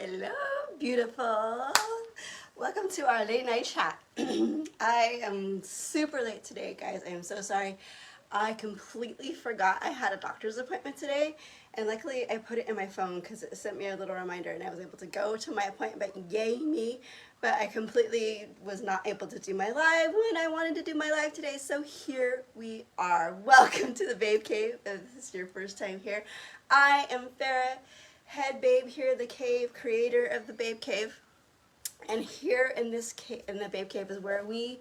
Hello, beautiful. Welcome to our late night chat. I am super late today, guys. I am so sorry. I completely forgot I had a doctor's appointment today, and luckily I put it in my phone because it sent me a little reminder and I was able to go to my appointment. Yay me. But I completely was not able to do my live when I wanted to do my live today, so here we are. Welcome to the Babe Cave. If this is your first time here, I am Farrah, head babe here, the cave, creator of the Babe Cave. And here in this cave, in the Babe Cave, is where we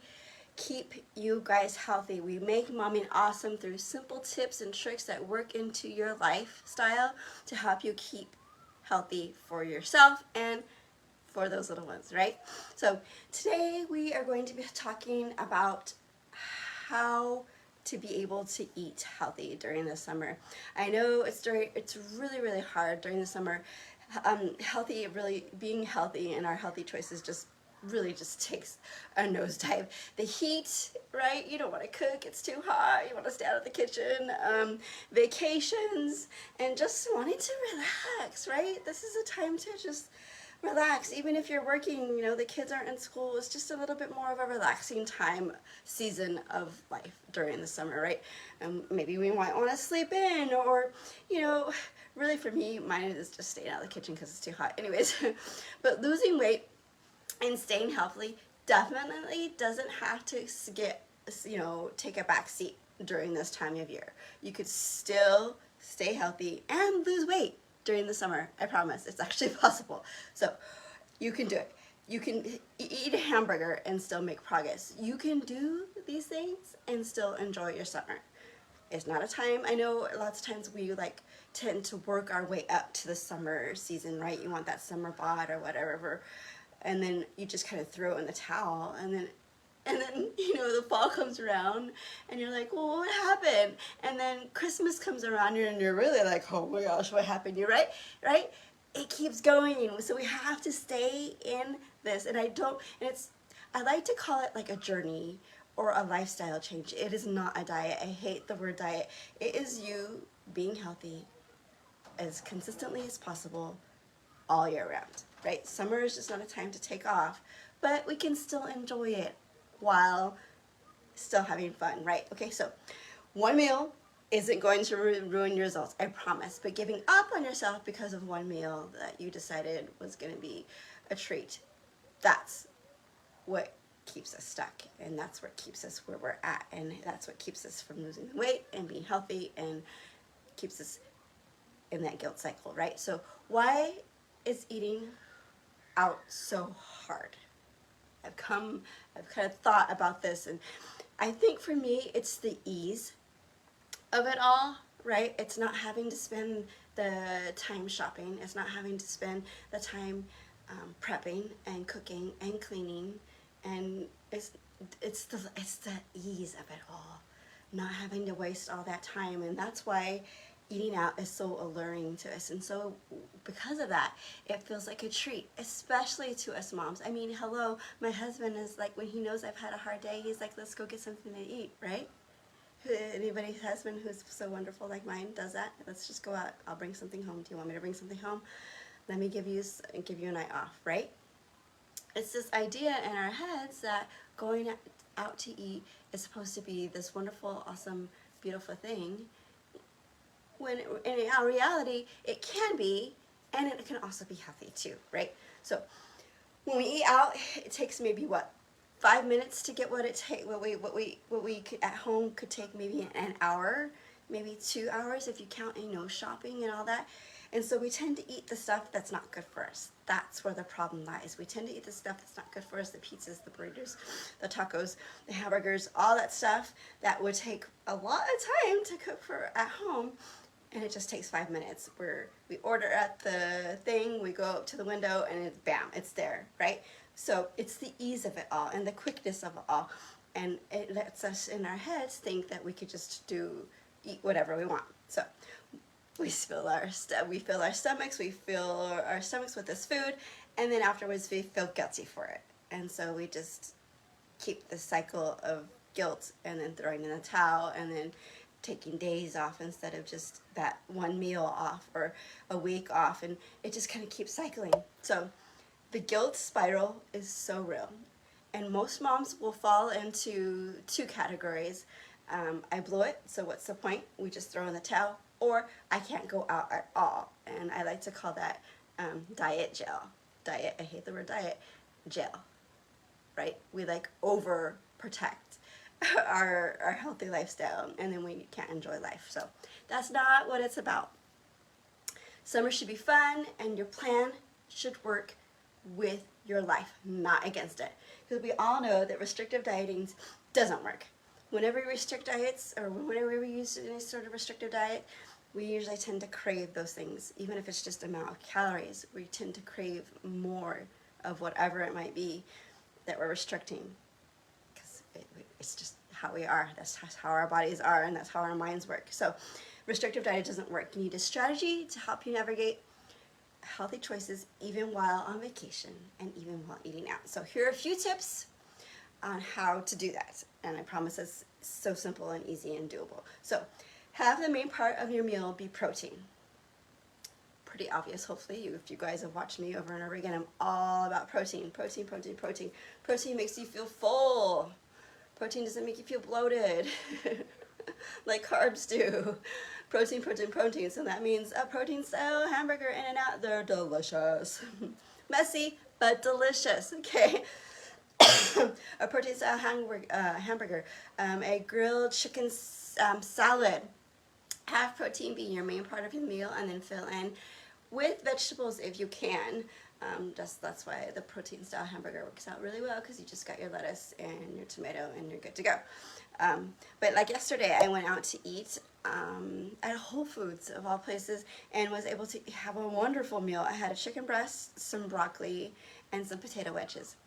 keep you guys healthy. We make momming awesome through simple tips and tricks that work into your lifestyle to help you keep healthy for yourself and for those little ones, right? So today we are going to be talking about how to be able to eat healthy during the summer. I know it's really hard during the summer. Being healthy and our healthy choices just takes a nosedive. The heat, right? You don't want to cook, it's too hot, you want to stay out of the kitchen, vacations, and just wanting to relax, right? This is a time to just relax. Even if you're working, you know, the kids aren't in school, it's just a little bit more of a relaxing season of life during the summer, right? Maybe we might want to sleep in, or, you know, really for me, mine is just staying out of the kitchen because it's too hot. Anyways, but losing weight and staying healthy definitely doesn't have to take a back seat during this time of year. You could still stay healthy and lose weight during the summer. I promise, it's actually possible. So you can do it. You can eat a hamburger and still make progress. You can do these things and still enjoy your summer. It's not a time, I know lots of times we tend to work our way up to the summer season, right? You want that summer bod or whatever, and then you just kind of throw in the towel, and then you know, the fall comes around and you're like, well, what happened? And then Christmas comes around and you're really like, oh my gosh, what happened? You're right? It keeps going, so we have to stay in this. And I like to call it like a journey or a lifestyle change. It is not a diet. I hate the word diet. It is you being healthy as consistently as possible all year round, right? Summer is just not a time to take off, but we can still enjoy it while still having fun, right? Okay, so one meal isn't going to ruin your results, I promise, but giving up on yourself because of one meal that you decided was going to be a treat, that's what keeps us stuck, and that's what keeps us where we're at, and that's what keeps us from losing weight and being healthy and keeps us in that guilt cycle, right? So why is eating out so hard? I've kind of thought about this, and I think for me it's the ease of it all, right? It's not having to spend the time shopping. It's not having to spend the time prepping and cooking and cleaning, and it's the ease of it all, not having to waste all that time. And that's why eating out is so alluring to us, and so because of that, it feels like a treat, especially to us moms. I mean, hello, my husband is like, when he knows I've had a hard day, he's like, let's go get something to eat, right? Anybody's husband who's so wonderful like mine does that. Let's just go out, I'll bring something home. Do you want me to bring something home? Let me give you a night off, right? It's this idea in our heads that going out to eat is supposed to be this wonderful, awesome, beautiful thing, when in our reality it can be, and it can also be healthy too, right? So when we eat out, it takes maybe 5 minutes to get what we could, at home could take maybe an hour, maybe 2 hours if you count, shopping and all that. And so we tend to eat the stuff that's not good for us. That's where the problem lies. We tend to eat the stuff that's not good for us, the pizzas, the burritos, the tacos, the hamburgers, all that stuff that would take a lot of time to cook for at home, and it just takes 5 minutes. We order at the thing, we go up to the window, and bam, it's there, right? So it's the ease of it all and the quickness of it all, and it lets us in our heads think that we could just eat whatever we want. So we fill our stomachs, we fill our stomachs with this food, and then afterwards we feel guilty for it, and so we just keep the cycle of guilt and then throwing in the towel, and then taking days off instead of just that one meal off or a week off, and it just kind of keeps cycling. So the guilt spiral is so real, and most moms will fall into two categories. I blew it, so what's the point? We just throw in the towel, or I can't go out at all, and I like to call that diet jail. Diet, I hate the word diet, jail, right? We like over protect our healthy lifestyle, and then we can't enjoy life. So that's not what it's about. Summer should be fun, and your plan should work with your life, not against it. Because we all know that restrictive dieting doesn't work. Whenever we restrict diets, or whenever we use any sort of restrictive diet, we usually tend to crave those things. Even if it's just amount of calories, we tend to crave more of whatever it might be that we're restricting. Because it's just how we are. That's how our bodies are, and that's how our minds work. So restrictive diet doesn't work. You need a strategy to help you navigate healthy choices even while on vacation and even while eating out. So here are a few tips on how to do that, and I promise it's so simple and easy and doable. So have the main part of your meal be protein. Pretty obvious, hopefully. If you guys have watched me over and over again, I'm all about protein. Protein, protein, protein. Protein makes you feel full. Protein doesn't make you feel bloated like carbs do. Protein, protein, protein. So that means a protein style hamburger, in and out. They're delicious. Messy, but delicious, okay? A protein style hamburger, a grilled chicken salad. Have protein be your main part of your meal, and then fill in with vegetables if you can. That's why the protein style hamburger works out really well, because you just got your lettuce and your tomato and you're good to go. But like yesterday, I went out to eat at Whole Foods of all places, and was able to have a wonderful meal. I had a chicken breast, some broccoli, and some potato wedges.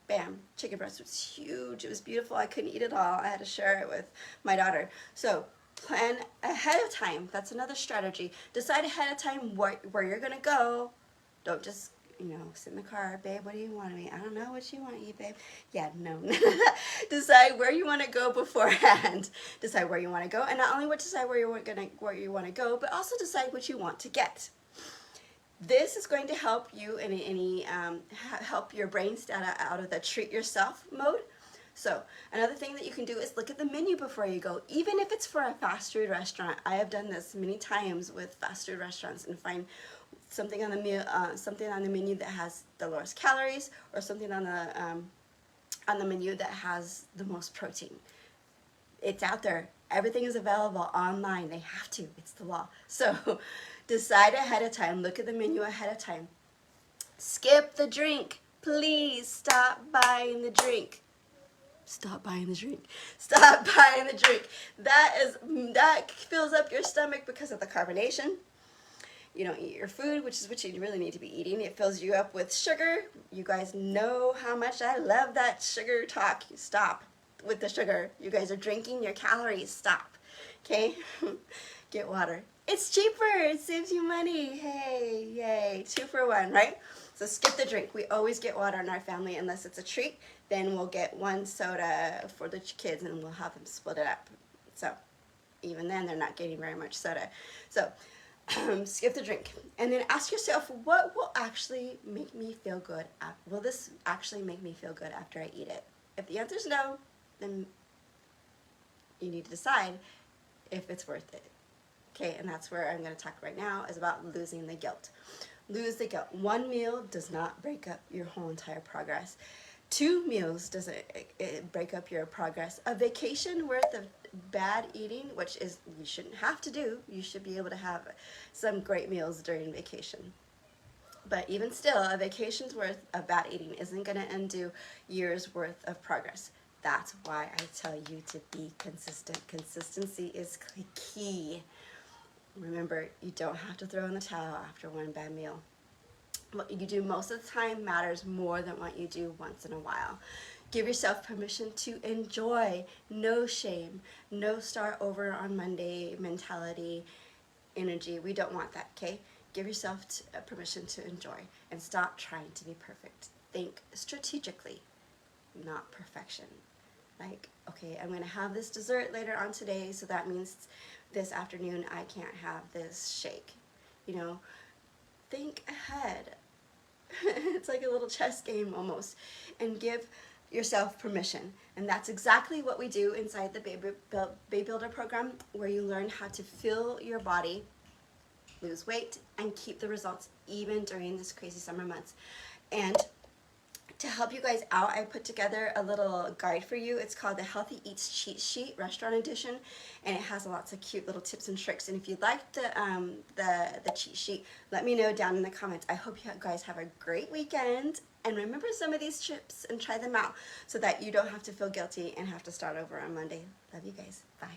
Bam, chicken breast was huge. It was beautiful. I couldn't eat it all. I had to share it with my daughter. So plan ahead of time. That's another strategy. Decide ahead of time where you're going to go. Don't just, sit in the car. Babe, what do you want to eat? I don't know what you want to eat, babe. Yeah, no. Decide where you want to go beforehand. Decide where you want to go. And not only decide where you want to go, but also decide what you want to get. This is going to help you help your brain stay out of the treat yourself mode. So another thing that you can do is look at the menu before you go, even if it's for a fast food restaurant. I have done this many times with fast food restaurants, and find something on the menu that has the lowest calories, or something on the menu that has the most protein. It's out there. Everything is available online. They have to. It's the law. So decide ahead of time. Look at the menu ahead of time. Skip the drink. Please stop buying the drink. Stop buying the drink. Stop buying the drink. That fills up your stomach because of the carbonation. You don't eat your food, which is what you really need to be eating. It fills you up with sugar. You guys know how much I love that sugar talk. Stop with the sugar. You guys are drinking your calories. Stop. Okay? Get water. It's cheaper. It saves you money. Hey, yay. 2 for 1, right? So skip the drink. We always get water in our family unless it's a treat. Then we'll get 1 soda for the kids, and we'll have them split it up. So even then, they're not getting very much soda. So skip the drink. And then ask yourself, what will actually make me feel good? Will this actually make me feel good after I eat it? If the answer is no, then you need to decide if it's worth it. Okay, and that's where I'm going to talk right now, is about losing the guilt. Lose the guilt. 1 meal does not break up your whole entire progress. 2 meals doesn't break up your progress. A vacation worth of bad eating, which is you shouldn't have to do. You should be able to have some great meals during vacation. But even still, a vacation's worth of bad eating isn't going to undo years worth of progress. That's why I tell you to be consistent. Consistency is key. Remember, you don't have to throw in the towel after 1 bad meal. What you do most of the time matters more than what you do once in a while. Give yourself permission to enjoy. No shame. No start over on Monday mentality, energy. We don't want that, okay? Give yourself permission to enjoy, and stop trying to be perfect. Think strategically, not perfection. Like, okay, I'm gonna have this dessert later on today, so that means this afternoon I can't have this shake. You know, think ahead. It's like a little chess game almost. And give yourself permission. And that's exactly what we do inside the Baby Builder program, where you learn how to feel your body, lose weight, and keep the results even during this crazy summer months. And to help you guys out, I put together a little guide for you. It's called the Healthy Eats Cheat Sheet Restaurant Edition, and it has lots of cute little tips and tricks. And if you'd like the cheat sheet, let me know down in the comments. I hope you guys have a great weekend, and remember some of these tips and try them out so that you don't have to feel guilty and have to start over on Monday. Love you guys. Bye.